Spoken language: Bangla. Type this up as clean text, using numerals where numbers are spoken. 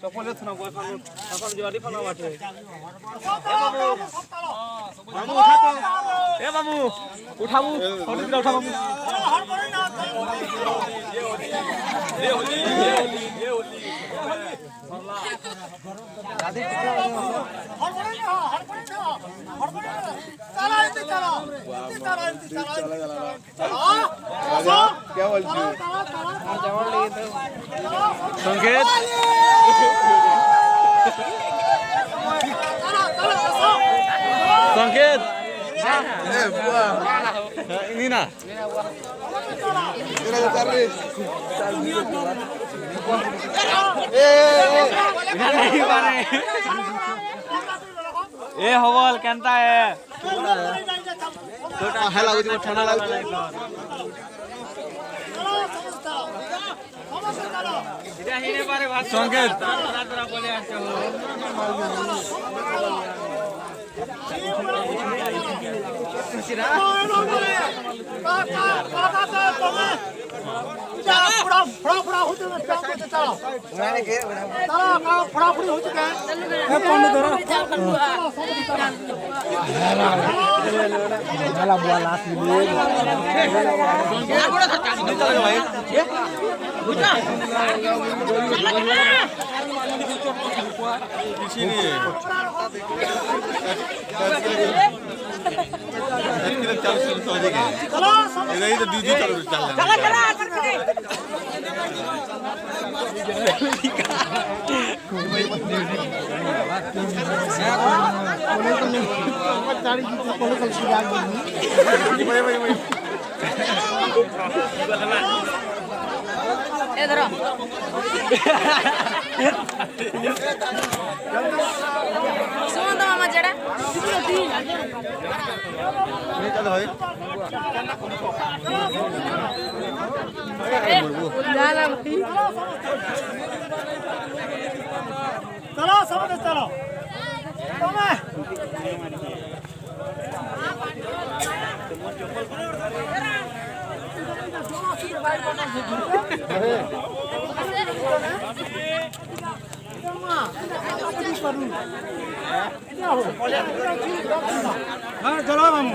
চপলে থনা বয় ফানো এখন জোয়ারি ফানা বাটে মামু উঠা তো এ মামু উঠাবু ফটো দিলা উঠা মামু এ হোলি দাদি क्या बोलती संकेत संकेत ini ना नहीं पारे ए हवल केनता है है लागुची ठंडा लागुची এটা হিনে পারে ভাত সংকেত তারা বলে আসছে सुमंत मामा जड़ा चलो समझ चलो हाँ चलो मामू